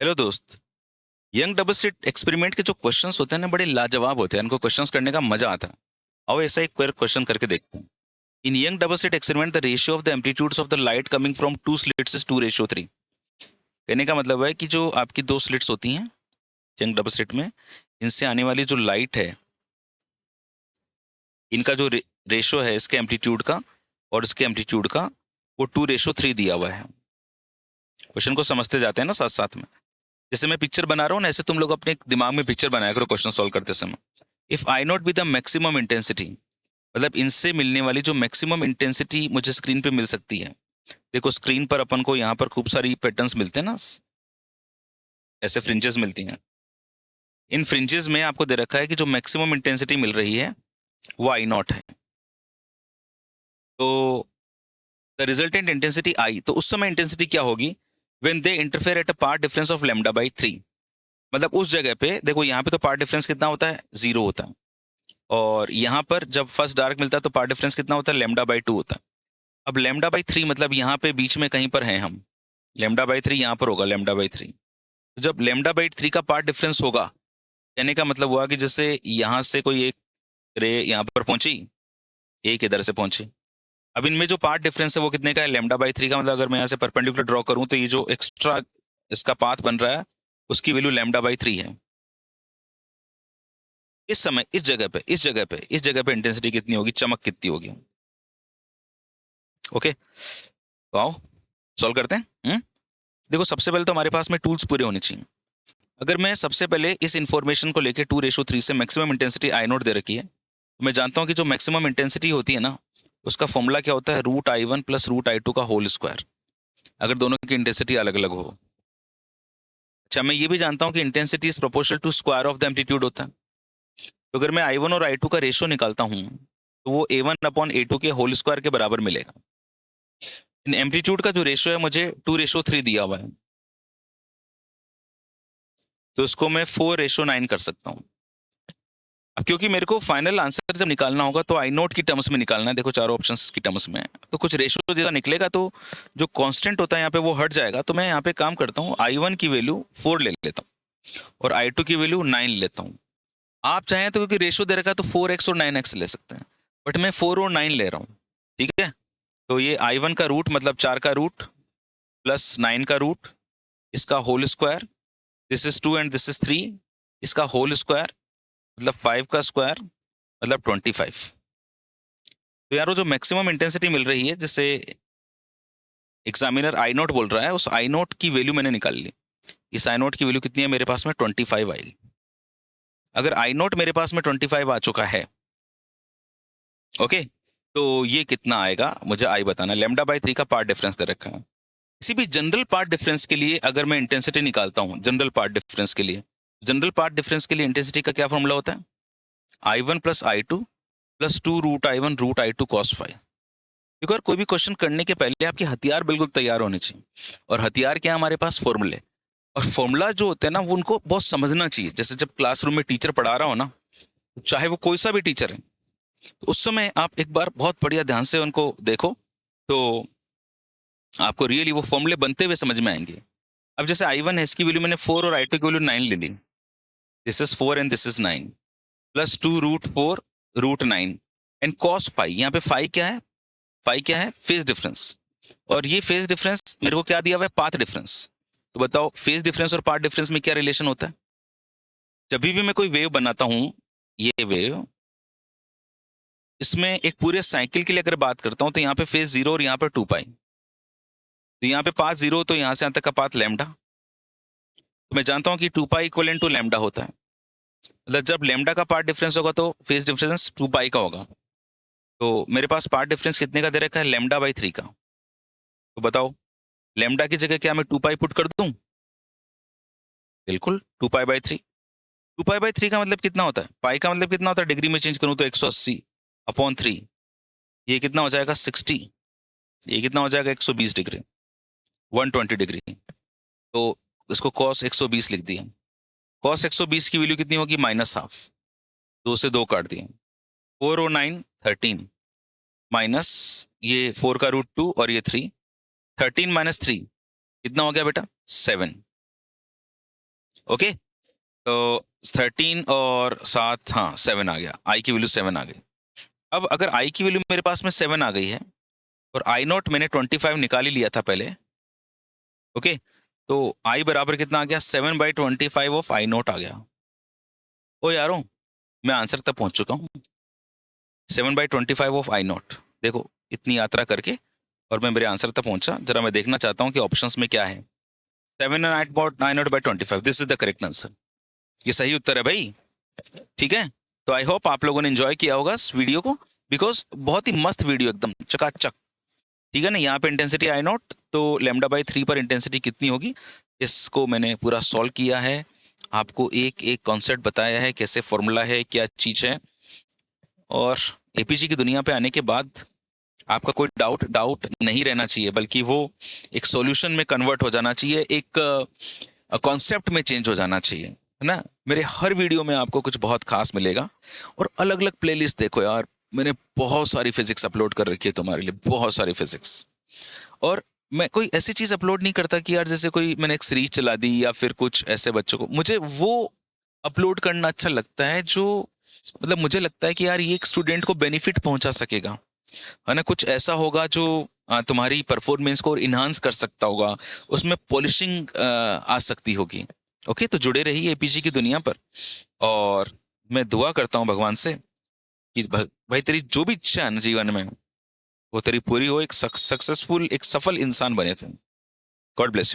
Hello दोस्त। Young double slit experiment के जो क्वेश्चंस होते हैं ना, बड़े लाजवाब होते हैं। इनको क्वेश्चंस करने का मजा आता है। आओ ऐसा एक क्वेश्चन करके देखते हैं। In Young double slit experiment the ratio of the amplitudes of the light coming from two slits is 2:3। कहने का मतलब है कि जो आपकी दो स्लिट्स होती हैं यंग डबल स्लिट में, इनसे आने वाली जो लाइट है, इनका जो रेशियो है इसके एम्पलीट्यूड का और इसके एम्पलीट्यूड का, वो 2:3 दिया हुआ है। क्वेश्चन को समझते जाते हैं ना साथ साथ में। जैसे मैं पिक्चर बना रहा हूँ ना, ऐसे तुम लोग अपने दिमाग में पिक्चर बनाया करो क्वेश्चन सॉल्व करते समय। If I not be the maximum intensity, मतलब इनसे मिलने वाली जो मैक्सिमम इंटेंसिटी मुझे स्क्रीन पे मिल सकती है। देखो स्क्रीन पर अपन को यहाँ पर खूब सारी पैटर्न्स मिलते हैं ना, ऐसे फ्रिंजेस मिलती हैं। इन फ्रिंजेस में आपको दे रखा है कि जो मैक्सिमम इंटेंसिटी मिल रही है वो आई नॉट है। तो द रिजल्टेंट इंटेंसिटी आई, तो उस समय इंटेंसिटी क्या होगी? When they interfere at a path difference of λ/3। मतलब उस जगह पे देखो, यहाँ पे तो पाथ डिफरेंस कितना होता है? 0 होता है। और यहाँ पर जब फर्स्ट डार्क मिलता है तो पाथ डिफरेंस कितना होता है? λ/2 होता है। अब λ/3 मतलब यहाँ पे बीच में कहीं पर हैं हम। λ/3 यहाँ पर होगा λ/3। तो जब λ/3 का पाथ डिफरेंस होगा, कहने का मतलब हुआ कि जैसे यहाँ से कोई एक रे यहाँ पर पहुंची, एक इधर से पहुंची। अब इनमें जो पाथ डिफरेंस है वो कितने का है? λ/3 का। मतलब अगर मैं यहाँ से परपेंडिकुलर ड्रॉ करूँ तो ये जो एक्स्ट्रा इसका पाथ बन रहा है उसकी वैल्यू λ/3 है। इस समय इस जगह पे इंटेंसिटी कितनी होगी? चमक कितनी होगी? ओके, तो आओ सॉल्व करते हैं। देखो सबसे पहले तो हमारे पास में टूल्स पूरे होने चाहिए। अगर मैं सबसे पहले इस इंफॉर्मेशन को लेके 2:3 से मैक्सिमम इंटेंसिटी आई नोट दे रखी है, तो मैं जानता हूँ कि जो मैक्सिमम इंटेंसिटी होती है ना, उसका फॉर्मूला क्या होता है? √I1 + √I2 का होल स्क्वायर, अगर दोनों की इंटेंसिटी अलग अलग हो। अच्छा, मैं ये भी जानता हूँ कि intensity is proportional to square of the amplitude होता है। तो अगर मैं I1 और I2 का रेशियो निकालता हूँ तो वो A1/A2 के होल स्क्वायर के बराबर मिलेगा। इन एम्पलीट्यूड का जो रेशियो है मुझे 2:3 दिया हुआ है, तो इसको मैं 4:9 कर सकता हूँ। अब क्योंकि मेरे को फाइनल आंसर जब निकालना होगा तो आई नोट की टर्म्स में निकालना है। देखो चारों ऑप्शंस की टर्म्स में है, तो कुछ रेशियो जैसा निकलेगा तो जो कांस्टेंट होता है यहाँ पे वो हट जाएगा। तो मैं यहाँ पे काम करता हूँ, I1 की वैल्यू 4 ले लेता हूँ और I2 की वैल्यू 9 लेता हूँ। आप चाहें तो क्योंकि रेशियो दे रखा है तो 4x और 9x ले सकते हैं, बट मैं 4 और 9 ले रहा हूँ। ठीक है, तो ये I1 का रूट मतलब 4 का रूट प्लस 9 का रूट, इसका whole square, this is 2 and this is 3, इसका होल स्क्वायर मतलब 5 का स्क्वायर मतलब 25। तो यार वो जो मैक्सिमम इंटेंसिटी मिल रही है, जिसे एग्जामिनर आई नोट बोल रहा है, उस आई नोट की वैल्यू मैंने निकाल ली। इस आई नोट की वैल्यू कितनी है मेरे पास में? 25 आएगी। अगर आई नोट मेरे पास में 25 आ चुका है, ओके, तो ये कितना आएगा मुझे आई बताना। λ/3 का पार्ट डिफरेंस दे रखा है। किसी भी जनरल पार्ट डिफरेंस के लिए अगर मैं इंटेंसिटी निकालता हूँ, जनरल पार्ट डिफरेंस के लिए इंटेंसिटी का क्या फॉर्मूला होता है? I1 + I2 + 2√I1 √I2 cos⁡φ। देखो यार, कोई भी क्वेश्चन करने के पहले आपके हथियार बिल्कुल तैयार होने चाहिए। और हथियार क्या है हमारे पास? फॉर्मूले। और फॉर्मूला जो होते हैं ना, वो उनको बहुत समझना चाहिए। जैसे जब क्लासरूम में टीचर पढ़ा रहा हो ना, चाहे वो कोई सा भी टीचर है, तो उस समय आप एक बार बहुत बढ़िया ध्यान से उनको देखो, तो आपको रियली वो फॉर्मूले बनते हुए समझ में आएंगे। अब जैसे I1 है, इसकी वैल्यू मैंने 4 और I2 की वैल्यू 9 ले ली। This is 4 and this is 9 plus 2√4 √9 and cos⁡φ। यहाँ पे फाई क्या है? फाई क्या है? Phase difference. और ये फेज डिफरेंस मेरे को क्या दिया हुआ है? Path difference. तो बताओ फेज डिफरेंस और पाथ डिफरेंस में क्या रिलेशन होता है? जब भी मैं कोई वेव बनाता हूं, ये वेव, इसमें एक पूरे साइकिल के लिए अगर बात करता हूं तो यहाँ पे फेज 0 और यहाँ पे 2π। तो यहाँ पे पाथ 0 तो यहाँ से यहाँ तक का पाथ लैम्डा। तो मैं जानता हूँ कि 2π इक्वलेंट टू लैम्डा होता है। मतलब जब लैम्डा का पार्ट डिफरेंस होगा तो फेज डिफरेंस 2π का होगा। तो मेरे पास पार्ट डिफरेंस कितने का दे रखा है? λ/3 का। तो बताओ लैम्डा की जगह क्या मैं 2π पुट कर दूं? बिल्कुल, 2π/3। 2π/3 का मतलब कितना होता है? पाई का मतलब कितना होता है? डिग्री में चेंज करूं तो 180/3। ये कितना हो जाएगा? 60। ये कितना हो जाएगा? 120 डिग्री, 120 डिग्री। तो इसको cos 120 लिख दिया। cos 120 की वैल्यू कितनी होगी? -½ 2 से 2 काट दिए, 4 और 9 13 माइनस ये 4 का √2 और ये 3, 13 - 3 कितना हो गया बेटा? 7। ओके, तो 13 और 7, हाँ 7 आ गया, आई की वैल्यू 7 आ गई। अब अगर आई की वैल्यू मेरे पास में 7 आ गई है और आई नॉट मैंने 25 निकाल ही लिया था पहले, ओके, तो आई बराबर कितना आ गया, 7/25 ऑफ आई नॉट आ गया। ओ यारो, मैं आंसर तक पहुंच चुका हूँ, 7/25 ऑफ आई नॉट। देखो इतनी यात्रा करके और मैं मेरे आंसर तक पहुंचा। जरा मैं देखना चाहता हूँ कि ऑप्शंस में क्या है। 7/9/25, this is the correct answer. ये सही उत्तर है भाई, ठीक है। तो आई होप आप लोगों ने एंजॉय किया होगा इस वीडियो को, बिकॉज बहुत ही मस्त वीडियो, एकदम चकाचक, ठीक है ना। यहाँ पे इंटेंसिटी आई नॉट, तो λ/3 पर इंटेंसिटी कितनी होगी, इसको मैंने पूरा सॉल्व किया है, आपको एक एक कॉन्सेप्ट बताया है, कैसे फॉर्मूला है, क्या चीज़ है। और एपीजी की दुनिया पे आने के बाद आपका कोई डाउट नहीं रहना चाहिए, बल्कि वो एक सॉल्यूशन में कन्वर्ट हो जाना चाहिए, एक कॉन्सेप्ट में चेंज हो जाना चाहिए, है ना। मेरे हर वीडियो में आपको कुछ बहुत खास मिलेगा। और अलग अलग प्लेलिस्ट देखो यार, मैंने बहुत सारी फिजिक्स अपलोड कर रखी है तुम्हारे लिए, बहुत सारी फिजिक्स। और मैं कोई ऐसी चीज अपलोड नहीं करता कि यार जैसे कोई मैंने एक सीरीज चला दी या फिर कुछ ऐसे बच्चों को, मुझे वो अपलोड करना अच्छा लगता है जो, मतलब मुझे लगता है कि यार ये एक स्टूडेंट को बेनिफिट पहुंचा सकेगा, है ना। कुछ ऐसा होगा जो तुम्हारी परफॉर्मेंस को इन्हांस कर सकता होगा, उसमें पॉलिशिंग आ सकती होगी। ओके, तो जुड़े रहिए एपीजी की दुनिया पर। और मैं दुआ करता हूँ भगवान से कि भाई तेरी जो भी इच्छा है ना जीवन में, वो तेरी पूरी हो, एक सक्सेसफुल, एक सफल इंसान बने थे। God bless you.